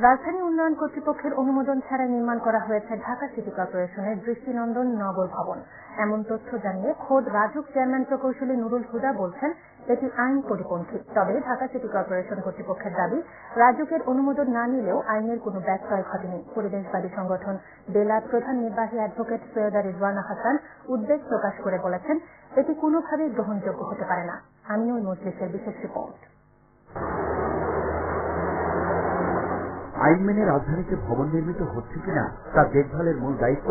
রাজধানী উন্নয়ন কর্তৃপক্ষের অনুমোদন ছাড়াই নির্মাণ করা হয়েছে ঢাকা সিটি কর্পোরেশনের দৃষ্টিনন্দন নগর ভবন। এমন তথ্য জানিয়ে খোদ রাজউক চেয়ারম্যান প্রকৌশলী নুরুল হুদা বলছেন এটি আইন পরিপন্থী। তবে ঢাকা সিটি কর্পোরেশন কর্তৃপক্ষের দাবি, রাজউকের অনুমোদন না নিলেও আইনের কোনো ব্যত্যয় ঘটেনি। পরিবেশবাদী সংগঠন বেলার প্রধান নির্বাহী অ্যাডভোকেট সৈয়দা রিজওয়ানা হাসান উদ্বেগ প্রকাশ করে বলেছেন, এটি কোনোভাবেই গ্রহণযোগ্য হতে পারে না। আমিনুল মজলিসের বিশেষ রিপোর্ট। আইন মেনে রাজধানীতে ভবন নির্মিত হচ্ছে কিনা তা দেখভালের মূল দায়িত্ব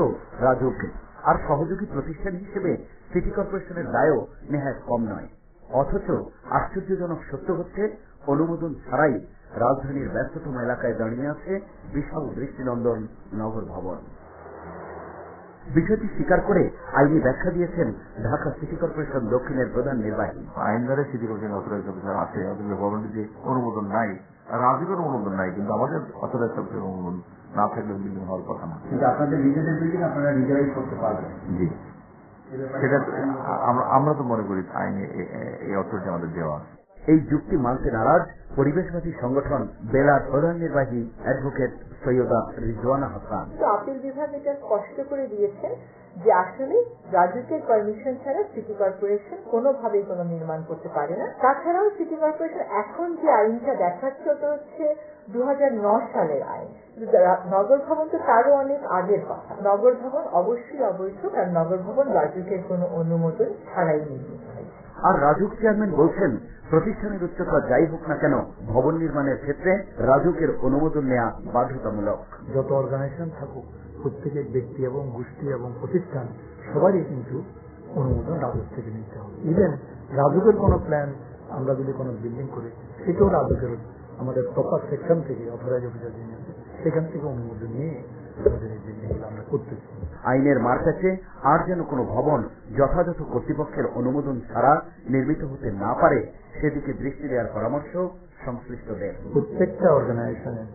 রাজউকের, আর সহযোগী প্রতিষ্ঠান হিসেবে সিটি কর্পোরেশনের দায়ও নেহাত কম নয়। অথচ আশ্চর্যজনক সত্য হচ্ছে, অনুমোদন ছাড়াই রাজধানীর ব্যস্ততম এলাকায় দাঁড়িয়ে আছে বিশাল দৃষ্টিনন্দন নগর ভবন। বিষয়টি স্বীকার করে আইনি ব্যাখ্যা দিয়েছেন ঢাকা সিটি কর্পোরেশন দক্ষিণের প্রধান নির্বাহী। আইন দ্বারা সিটি কর্পোরেশন অথরাইজ অফিসার আছে, ভবনটি যে অনুমোদন নাই, রাজুকের অনুমোদন নাই, কিন্তু আমাদের অথরাইজ অফিসের অনুমোদন না থাকলে বিল্ডিং হওয়ার কথা না। কিন্তু আপনাদের নিজেদের বিল্ডিং আপনারা নিজেরাই করতে পারবেন। জি, সেটা আমরা তো মনে করি আইনে এই অথরিটি আমাদের দেওয়া। এই যুক্তি মানতে নারাজ পরিবেশবাদী সংগঠন বেলার প্রধান নির্বাহী অ্যাডভোকেট সৈয়দা রিজওয়ানা হাসান। আপিল বিভাগ এটা স্পষ্ট করে দিয়েছেন যে আসলে রাজুকের পারমিশন ছাড়া সিটি কর্পোরেশন কোনোভাবেই কোনো নির্মাণ করতে পারে না। তাছাড়াও সিটি কর্পোরেশন এখন যে আইনটা দেখাচ্ছে ওটা হচ্ছে 2009 সালের আইন। নগর ভবন তো তারও অনেক আগের কথা। নগর ভবন অবশ্যই অবৈধ, কারণ নগর ভবন রাজুকের কোনো অনুমোদন ছাড়াই নির্মিত হয়েছে। আর রাজউক চেয়ারম্যান বলছেন, প্রতিষ্ঠানের উচ্চতা যাই হোক না কেন, ভবন নির্মাণের ক্ষেত্রে রাজউকের অনুমোদন নেওয়া বাধ্যতামূলক। যত অর্গানাইজেশন থাকুক, প্রত্যেকের ব্যক্তি এবং গোষ্ঠী এবং প্রতিষ্ঠান সবারই কিন্তু অনুমোদন রাজউক থেকে নিতে হবে। ইভেন রাজউকের কোনো প্ল্যান আমরা যদি কোনো বিল্ডিং করি, সেটাও রাজউকের আমাদের প্রপার সেকশন থেকে অথরাইজ অফিসার যিনি আছে সেখান থেকে অনুমোদন নিয়ে আমাদের এই বিল্ডিংগুলো আমরা করতেছি। আইনের মারপ্যাচে আর যেন কোনো ভবন যথাযথ কর্তৃপক্ষের অনুমোদন ছাড়া নির্মিত হতে না পারে, সেদিকে দৃষ্টি দেওয়ার পরামর্শ সংশ্লিষ্টদের। প্রত্যেকটা অর্গানাইজেশনের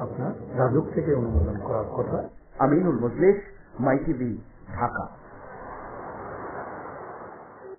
আপনার রাজউক থেকে অনুমোদন করার কথা। আমিনুল মজলিস, মাই টিভি, ঢাকা।